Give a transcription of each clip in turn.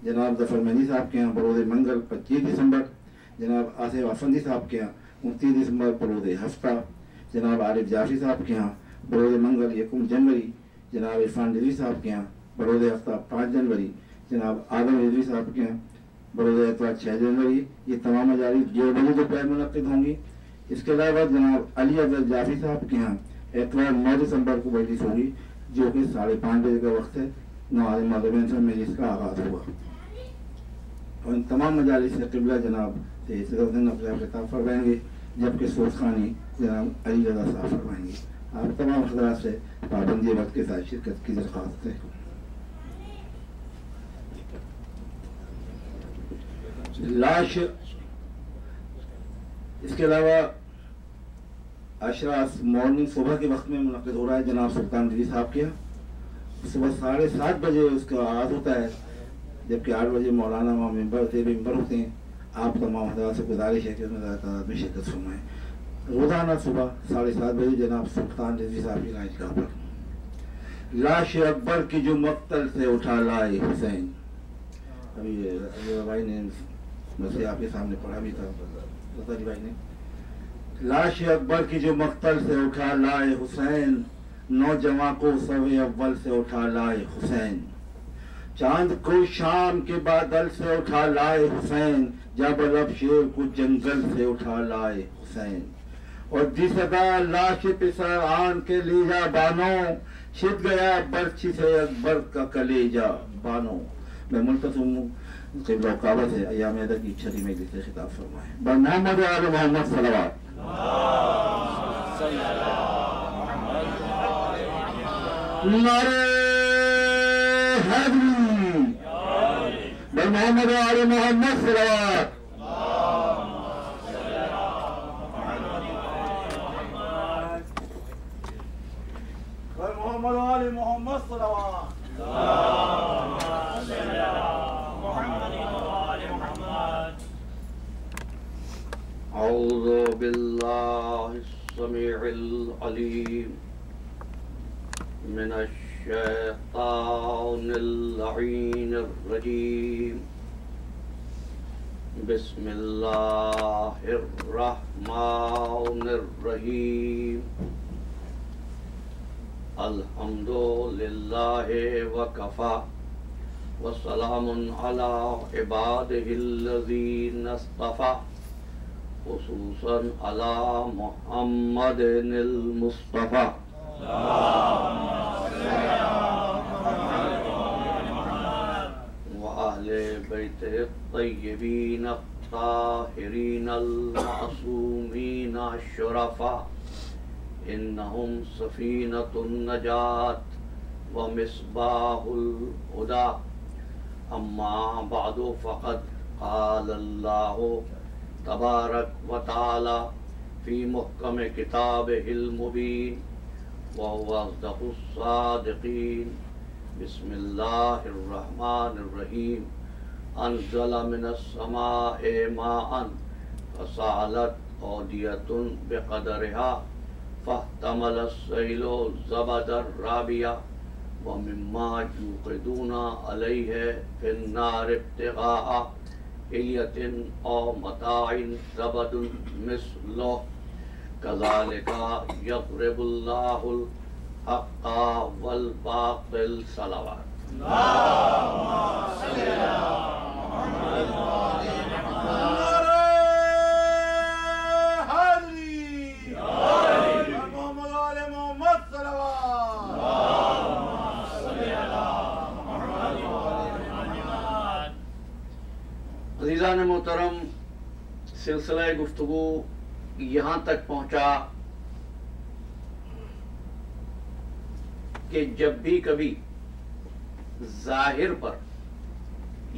جناب ظفر مہدی صاحب کے یہاں بروز منگل 25 دسمبر، جناب آصف افندی صاحب کے یہاں 29 دسمبر بروز ہفتہ، جناب عارف جعفری صاحب کے یہاں بروز منگل 1 جنوری، جناب عرفان رضوی صاحب کے یہاں بروز ہفتہ 5 جنوری، جناب آدم رضوی صاحب کے یہاں بروز اتوار 6 جنوری۔ یہ تمام مجالس جو بجے دوپہر منعقد ہوں گی۔ اس کے علاوہ جناب علی افضل جعفری صاحب کے یہاں اتوار 9 دسمبر کو مجلس ہوگی، جو کہ 5:30 بجے کا وقت ہے۔ نماز مغرب سے مجلس کا آغاز ہوا، اور ان تمام مجالس سے قبلہ جناب صدر حسین افضل خطاب فرمائیں گے، جبکہ سوز خوانی جناب علی رضا صاحب فرمائیں گے۔ آپ تمام حضرات سے پابندی وقت کے ساتھ شرکت کی درخواست ہے۔ لاش اس کے علاوہ عشرہ مارننگ صبح کے وقت میں منعقد ہو رہا ہے جناب سلطان رضوی صاحب کے یہاں، صبح 7:30 بجے اس کا آغاز ہوتا ہے، جبکہ 8 بجے مولانا وہاں ممبر ہوتے ہیں۔ آپ تمام حضرات سے گزارش ہے کہ ان میں زیادہ تعداد میں شرکت فرمائیں۔ روزانہ صبح 7:30 بجے جناب سلطان رضوی صاحب کی رہائشگاہ پر لاش اکبر کی جو مقتل سے اٹھا لائے حسین، ابھی بھائی نے مسئلہ آپ کے سامنے پڑھا بھی تھا بھائی نے، لاش اکبر کی جو مقتل سے اٹھا لائے حسین، نوجوان کو سوے اول سے اٹھا لائے حسین، چاند کو شام کے بادل سے اٹھا لائے حسین، جبل اب شیر کو جنگل سے اٹھا لائے حسین، اور دی صدا لاش پسر آن کے لیجا بانو، چھت گیا برچھی سے اکبر کا کلیجا بانو۔ میں ملتزم ہوں قبلہ و کعبہ سے ایام عیدر کی چھٹی مجلس سے خطاب فرمائے۔ بر محمد و آل محمد صلوات۔ نعرہ حیدری، بر محمد و آل محمد صلوات۔ بر محمد و آل محمد صلوات۔ اعوذ باللہ السمیع العلیم من الشیطان اللعین الرجیم، بسم اللہ الرحمن الرحیم، الحمد للہ وکفی وسلام علی عبادہ الذین اصطفی، خصوصاً علی محمد المصطفیٰ۔ وآل بیت الطیبین الطاہرین المعصومین الشرفاء، انہم سفینۃ النجاة ومصباح الہدی، اما بعد فقد قال اللہ تبارک و تعالی فی محکم کتابہ المبین، وهو اصدق الصادقین۔ بسم اللہ الرحمن الرحیم، انزل من السماء ماء فسالت اودیۃ بقدرها فاحتمل السیل زبدا رابیا، ومما یوقدون علیہ فی النار ابتغاء حلیۃ او متاع زبد مثلہ، کذالک یضرب اللہ الحق والباطل۔ صلوات۔ عزیزان محترم، سلسلہ گفتگو یہاں تک پہنچا کہ جب بھی کبھی ظاہر پر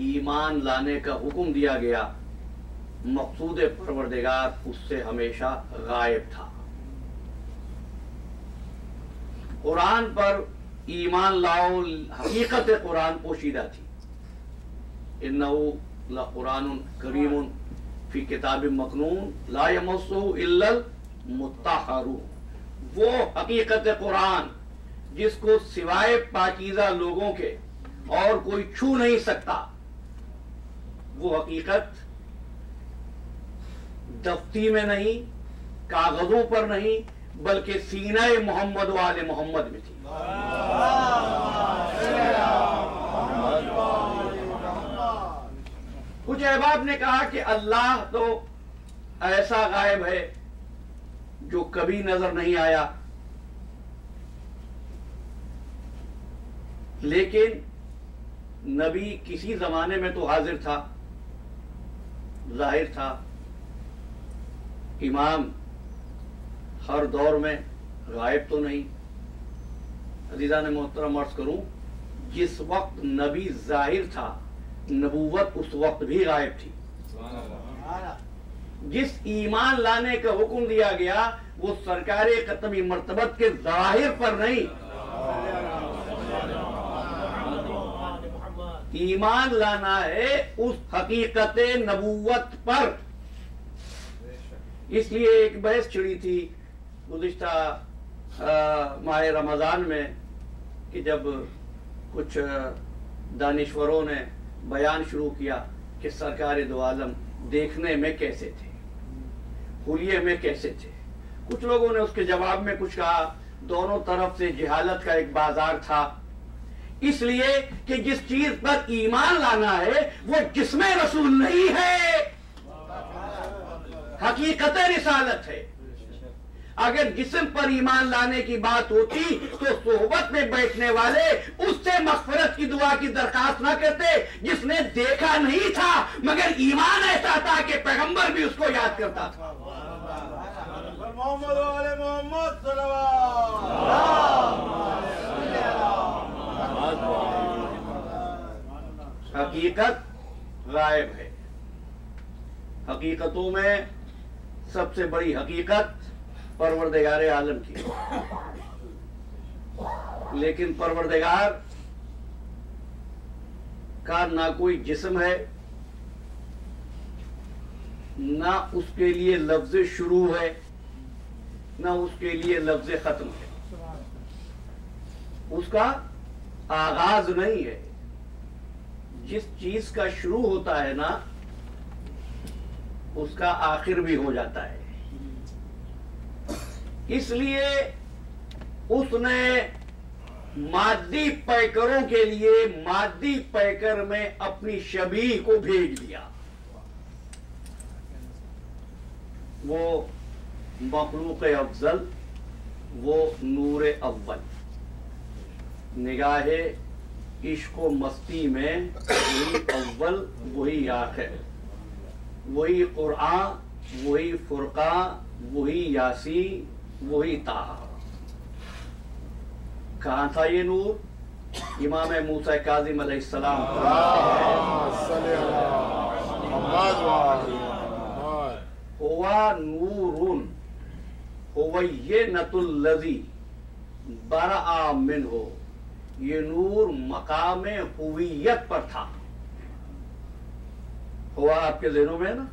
ایمان لانے کا حکم دیا گیا، مقصود پروردگار اس سے ہمیشہ غائب تھا۔ قرآن پر ایمان لاؤ، حقیقت قرآن پوشیدہ تھی۔ انہو لقرآن کریم فی کتاب مکنون لا یمسہ الا المطہرون، وہ حقیقت قرآن جس کو سوائے پاکیزہ لوگوں کے اور کوئی چھو نہیں سکتا، وہ حقیقت دفتی میں نہیں، کاغذوں پر نہیں، بلکہ سینہ محمد و آل محمد میں تھی۔ کچھ احباب نے کہا کہ اللہ تو ایسا غائب ہے جو کبھی نظر نہیں آیا، لیکن نبی کسی زمانے میں تو حاضر تھا، ظاہر تھا۔ امام ہر دور میں غائب تو نہیں۔ عزیزان محترم عرض کروں، جس وقت نبی ظاہر تھا نبوت اس وقت بھی غائب تھی۔ جس ایمان لانے کا حکم دیا گیا وہ سرکار ختمی مرتبت کے ظاہر پر نہیں، ایمان لانا ہے اس حقیقت نبوت پر۔ اس لیے ایک بحث چھڑی تھی گزشتہ ماہ رمضان میں کہ جب کچھ دانشوروں نے بیان شروع کیا کہ سرکار دو عالم دیکھنے میں کیسے تھے، حلیے میں کیسے تھے۔ کچھ لوگوں نے اس کے جواب میں کچھ کہا، دونوں طرف سے جہالت کا ایک بازار تھا، اس لیے کہ جس چیز پر ایمان لانا ہے وہ جسم رسول نہیں ہے، حقیقت رسالت ہے۔ اگر جسم پر ایمان لانے کی بات ہوتی تو صحبت میں بیٹھنے والے اس سے مغفرت کی دعا کی درخواست نہ کرتے جس نے دیکھا نہیں تھا مگر ایمان ایسا تھا کہ پیغمبر بھی اس کو یاد کرتا تھا۔ محمد و آل محمد صلوات۔ حقیقت غائب ہے۔ حقیقتوں میں سب سے بڑی حقیقت پروردگار عالم کی، لیکن پروردگار کا نہ کوئی جسم ہے، نہ اس کے لیے لفظ شروع ہے، نہ اس کے لیے لفظ ختم ہے۔ اس کا آغاز نہیں ہے۔ جس چیز کا شروع ہوتا ہے نا اس کا آخر بھی ہو جاتا ہے۔ اس لیے اس نے مادی پیکروں کے لیے مادی پیکر میں اپنی شبیہ کو بھیج دیا۔ وہ مخلوق افضل، وہ نور اول، نگاہ عشق و مستی میں وہی اول وہی آخر، وہی قرآن وہی فرقان وہی یاسین وہی طٰہٰ۔ کہاں تھا یہ نور؟ امام موسیٰ کاظم علیہ السلام ہوا نور ہوینۃ الذی برأ منہ، یہ نور مقام ہویت پر تھا۔ ہوا آپ کے ذہنوں میں نا،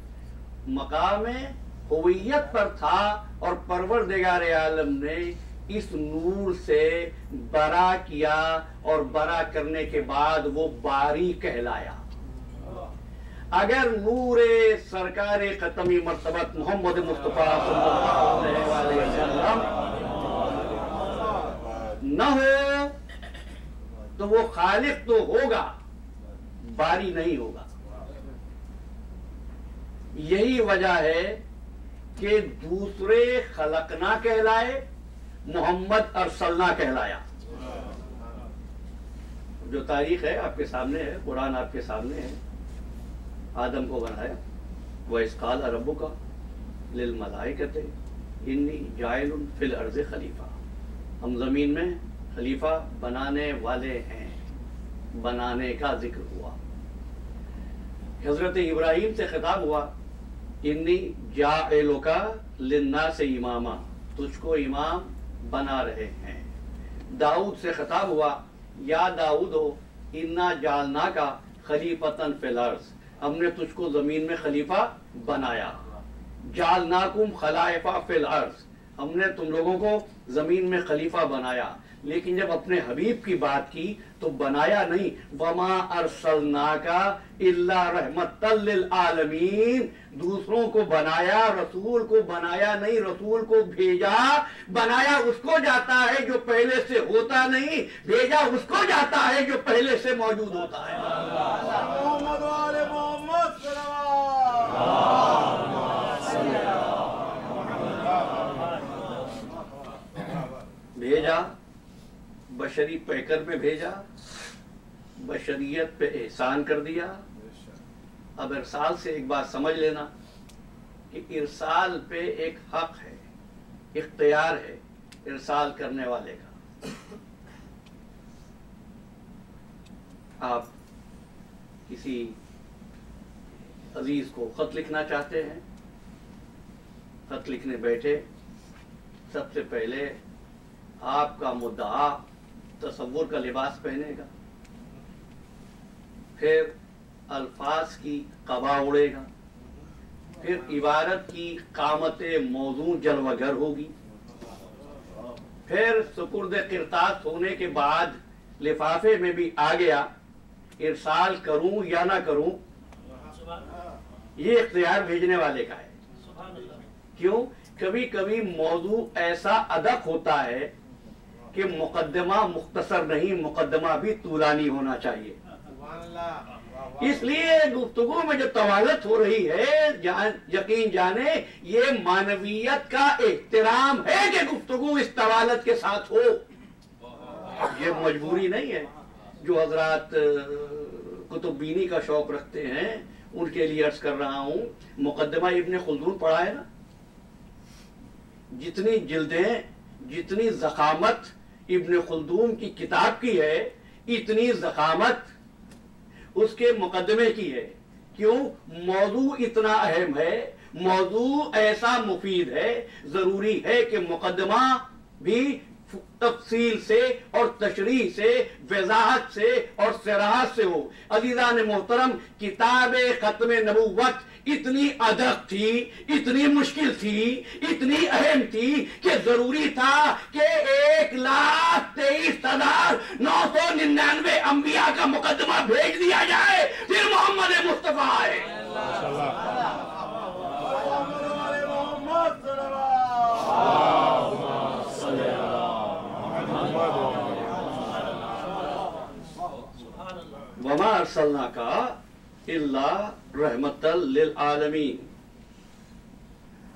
مقام ہویت پر تھا، اور پروردگار عالم نے اس نور سے برا کیا، اور برا کرنے کے بعد وہ باری کہلایا۔ اگر نور سرکار ختمی مرتبت محمد مصطفیٰ صلی اللہ علیہ وسلم نہ ہو تو وہ خالق تو ہوگا، باری نہیں ہوگا۔ یہی وجہ ہے کہ دوسرے خلقنا کہلائے، محمد ارسلنا کہلایا۔ جو تاریخ ہے آپ کے سامنے ہے، قرآن آپ کے سامنے ہے۔ آدم کو بنایا، وَإِذْ قَالَ رَبُّكَ لِلْمَلَائِكَةِ إِنِّي جَاعِلٌ فِي الْأَرْضِ خلیفہ، ہم زمین میں خلیفہ بنانے والے ہیں، بنانے کا ذکر ہوا۔ حضرت ابراہیم سے خطاب ہوا، انی جاعلک للناس اماما، تجھ کو امام بنا رہے ہیں۔ داؤد سے خطاب ہوا، یا داؤد انا جعلناک خلیفۃ فی الارض، ہم نے تجھ کو زمین میں خلیفہ بنایا۔ جعلناکم خلائف فی الارض، ہم نے تم لوگوں کو زمین میں خلیفہ بنایا۔ لیکن جب اپنے حبیب کی بات کی تو بنایا نہیں، وما ارسلناکا الا رحمتا للعالمین، دوسروں کو بنایا، رسول کو بنایا نہیں، رسول کو بھیجا۔ بنایا اس کو جاتا ہے جو پہلے سے ہوتا نہیں، بھیجا اس کو جاتا ہے جو پہلے سے موجود ہوتا ہے۔ محمد والے محمد بھیجا، بشری پیکر میں بھیجا، بشریت پہ احسان کر دیا۔ اب ارسال سے ایک بات سمجھ لینا کہ ارسال پہ ایک حق ہے، اختیار ہے ارسال کرنے والے کا۔ آپ کسی عزیز کو خط لکھنا چاہتے ہیں، خط لکھنے بیٹھے، سب سے پہلے آپ کا مدعا تصور کا لباس پہنے گا، پھر الفاظ کی قبا اڑے گا، پھر عبارت کی قامت موضوع جلوہ گر ہوگی، پھر سپرد قرطاس ہونے کے بعد لفافے میں بھی آ گیا، ارسال کروں یا نہ کروں یہ اختیار بھیجنے والے کا ہے۔ کیوں؟ کبھی کبھی موضوع ایسا ادق ہوتا ہے کہ مقدمہ مختصر نہیں، مقدمہ بھی طولانی ہونا چاہیے۔ اس لیے گفتگو میں جو طوالت ہو رہی ہے، یقین جانے یہ معنویت کا احترام ہے کہ گفتگو اس طوالت کے ساتھ ہو، یہ مجبوری نہیں ہے۔ جو حضرات کتب بینی کا شوق رکھتے ہیں ان کے لیے عرض کر رہا ہوں، مقدمہ ابن خلدون پڑھا ہے نا، جتنی جلدیں، جتنی ضخامت ابن خلدون کی کتاب کی ہے، اتنی ضخامت اس کے مقدمے کی ہے۔ کیوں؟ موضوع اتنا اہم ہے، موضوع ایسا مفید ہے، ضروری ہے کہ مقدمہ بھی تفصیل سے اور تشریح سے، وضاحت سے اور صراحت سے ہو۔ عزیزان محترم، کتاب ختم نبوت اتنی ادق تھی، اتنی مشکل تھی، اتنی اہم تھی کہ ضروری تھا کہ 1,23,999 انبیاء کا مقدمہ بھیج دیا جائے، پھر محمد مصطفیٰ آئے۔ وما ارسلناک الا رحمتا للعالمین،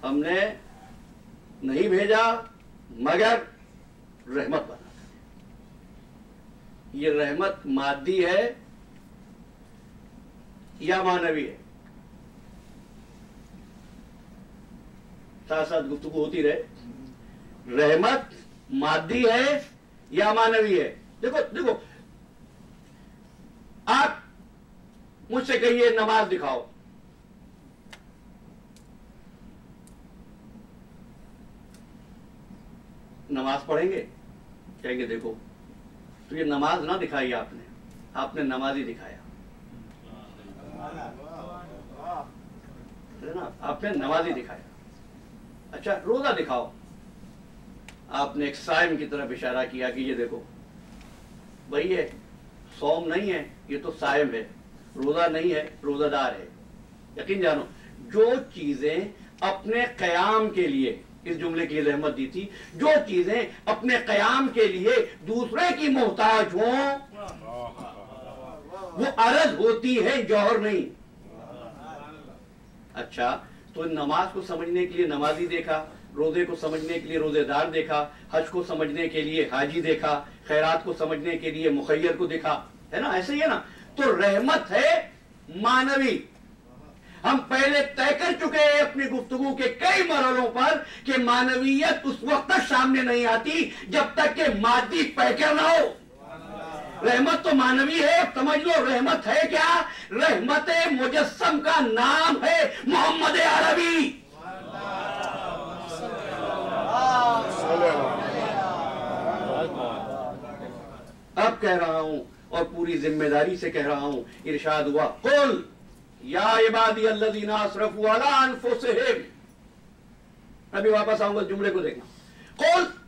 ہم نے نہیں بھیجا مگر رحمت بنا۔ یہ رحمت مادی ہے یا معنوی ہے؟ ساتھ ساتھ گفتگو ہوتی رہے۔ رحمت مادی ہے یا معنوی ہے؟ دیکھو آپ مجھ سے کہیے نماز دکھاؤ، نماز پڑھیں گے؟ کہیں گے دیکھو، تو یہ نماز نہ دکھائی آپ نے نمازی دکھایا ہے نا، آپ نے نمازی دکھایا۔ اچھا روزہ دکھاؤ، آپ نے ایک صائم کی طرف اشارہ کیا کہ یہ دیکھو بھائی یہ صوم نہیں ہے، یہ تو صائم ہے، روزہ نہیں ہے، روزہ دار ہے۔ یقین جانو جو چیزیں اپنے قیام کے لیے، اس جملے کی رحمت دی تھی، جو چیزیں اپنے قیام کے لیے دوسرے کی محتاج ہوں وہ عرض ہوتی ہے، جوہر نہیں۔ اچھا تو نماز کو سمجھنے کے لیے نمازی دیکھا، روزے کو سمجھنے کے لیے روزے دار دیکھا، حج کو سمجھنے کے لیے حاجی دیکھا، خیرات کو سمجھنے کے لیے مخیر کو دیکھا، ہے نا؟ ایسے ہی ہے نا؟ تو رحمت ہے معنوی۔ ہم پہلے طے کر چکے ہیں اپنی گفتگو کے کئی مرحلوں پر کہ معنویت اس وقت تک سامنے نہیں آتی جب تک کہ مادی پیکر نہ ہو۔ رحمت تو معنوی ہے، اب سمجھ لو رحمت ہے کیا؟ رحمت مجسم کا نام ہے محمد عربی۔ اب کہہ رہا ہوں اور پوری ذمہ داری سے کہہ رہا ہوں، ارشاد ہوا قل یا عبادی الذین اسرفوا علی انفسہم۔ ابھی واپس آؤں گا، جملے کو دیکھنا۔ قل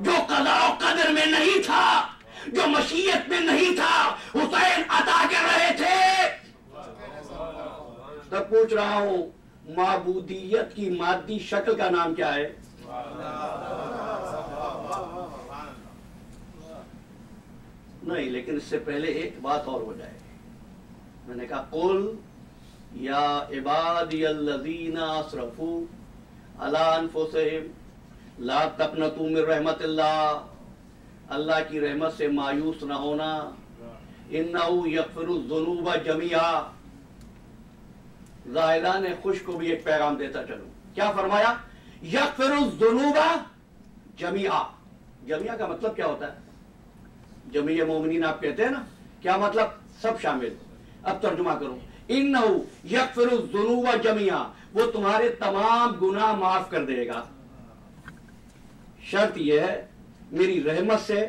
جو قضا و قدر میں نہیں تھا، جو مشیت میں نہیں تھا، حسین عطا کر رہے تھے۔ تب پوچھ رہا ہوں معبودیت کی مادی شکل کا نام کیا ہے؟ نہیں، لیکن اس سے پہلے ایک بات اور ہو جائے۔ میں نے کہا قل یا عبادی الذین اسرفوا علی انفسہم لا تقنطوا من رحمت اللہ، اللہ کی رحمت سے مایوس نہ ہونا، انہ یغفر الذنوب جميعا۔ زاہدان خوش کو بھی ایک پیغام دیتا چلوں، کیا فرمایا؟ یغفر الذنوب جميعا۔ جميعا کا مطلب کیا ہوتا ہے؟ جميع مومنین آپ کہتے ہیں نا، کیا مطلب؟ سب شامل۔ اب ترجمہ کروں، انہ یغفر الذنوب جميعا، وہ تمہارے تمام گناہ معاف کر دے گا، شرط یہ ہے میری رحمت سے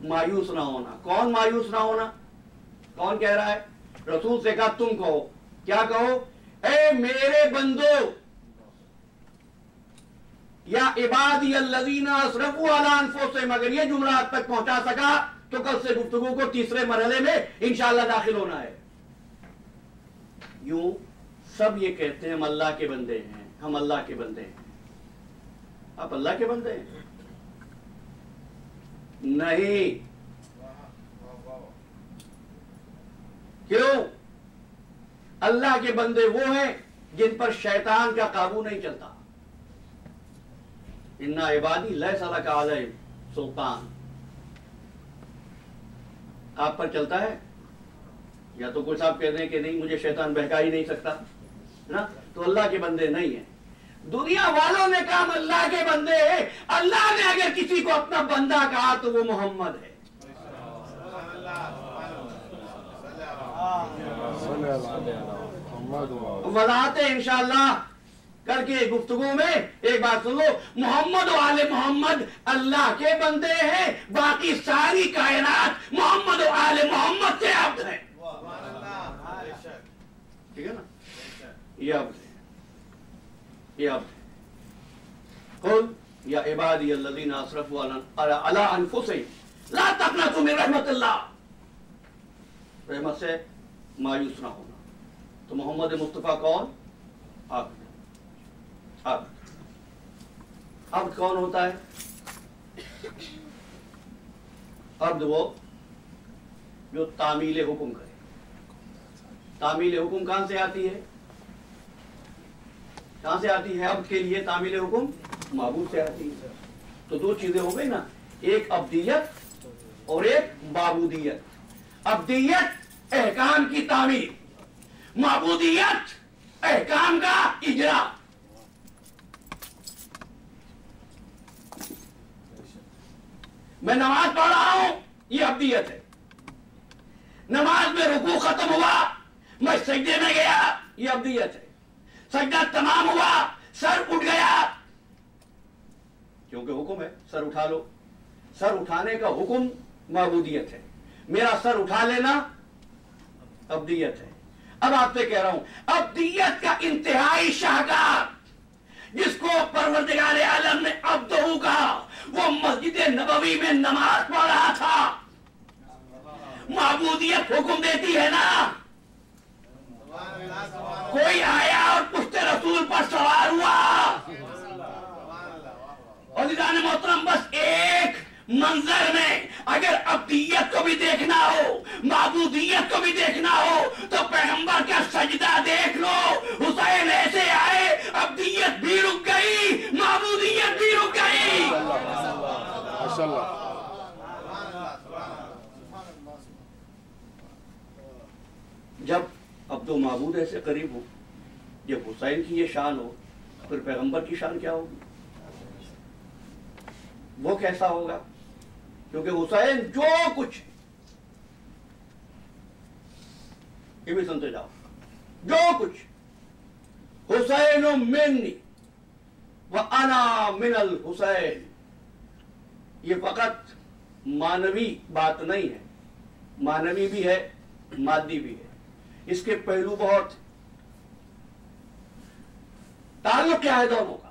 مایوس نہ ہونا۔ کون مایوس نہ ہونا؟ کون کہہ رہا ہے؟ رسول سے کہا تم کہو، کیا کہو؟ اے میرے بندو، یا عبادی الذین اسرفوا علی انفسہم، اگر یہ جملہ آپ تک پہنچا سکا تو کل سے گفتگو کو تیسرے مرحلے میں انشاءاللہ داخل ہونا ہے۔ یوں سب یہ کہتے ہیں ہم اللہ کے بندے ہیں، ہم اللہ کے بندے ہیں۔ آپ اللہ کے بندے ہیں؟ نہیں۔ کیوں؟ اللہ کے بندے وہ ہیں جن پر شیطان کا قابو نہیں چلتا۔ ان عبادی لیس لک علیہم سلطان، آپ پر چلتا ہے؟ یا تو کچھ آپ کہتے ہیں کہ نہیں مجھے شیطان بہکا ہی نہیں سکتا نا، تو اللہ کے بندے نہیں ہیں۔ دنیا والوں نے کہا ہم اللہ کے بندے ہیں، اللہ نے اگر کسی کو اپنا بندہ کہا تو وہ محمد ہے۔ وضاحت انشاءاللہ کر کے گفتگو میں ایک بات سن لو، محمد و آل محمد اللہ کے بندے ہیں، باقی ساری کائنات محمد و آل محمد کے عبد ہیں۔ ٹھیک ہے نا؟ یہ عبد ہے، یہ عبد ہے۔ قل یا عبادی الذین اسرفوا علی انفسہم لا تقنطوا من رحمت اللہ، رحمت سے مایوس نہ ہونا۔ تو محمد مصطفیٰ کون؟ عبد۔ عبد، عبد کون ہوتا ہے؟ عبد وہ جو تعمیل حکم کرے۔ تعمیل حکم کہاں سے آتی ہے؟ کہاں سے آتی ہے عبد کے لیے تعمیل حکم؟ معبود سے آتی ہے۔ تو دو چیزیں ہو گئی نا، ایک عبدیت اور ایک معبودیت۔ عبدیت احکام کی تعمیل، معبودیت احکام کا اجرا۔ میں نماز پڑھ رہا ہوں، یہ عبدیت ہے۔ نماز میں رکوع ختم ہوا، میں سجدے میں گیا، یہ عبدیت ہے۔ سجدہ تمام ہوا، سر اٹھ گیا، کیونکہ حکم ہے سر اٹھا لو۔ سر اٹھانے کا حکم معبودیت ہے، میرا سر اٹھا لینا عبدیت ہے۔ اب آپ سے کہہ رہا ہوں عبدیت کا انتہائی شاہکار جس کو پروردگار عالم نے عبدہ کہا، وہ مسجد نبوی میں نماز پڑھ رہا تھا۔ معبودیت حکم دیتی ہے نا، کوئی آیا اور پشت رسول پر سوار ہوا، اور عزیزان محترم بس ایک منظر میں اگر عبدیت کو بھی دیکھنا ہو، معبودیت کو بھی دیکھنا ہو تو پیغمبر کا سجدہ دیکھ لو۔ حسین ایسے آئے، عبدیت بھی رک گئی، معبودیت بھی رک گئی۔ جب عبد و معبود ایسے قریب ہو، جب حسین کی یہ شان ہو، پھر پیغمبر کی شان کیا ہوگی؟ وہ کیسا ہوگا؟ کیونکہ حسین جو کچھ، یہ بھی سنتے جاؤ، جو کچھ حسین منی وانا من الحسین، یہ فقط معنوی بات نہیں ہے، معنوی بھی ہے، مادی بھی ہے، اس کے پہلو بہت۔ تعلق کیا ہے دونوں کا؟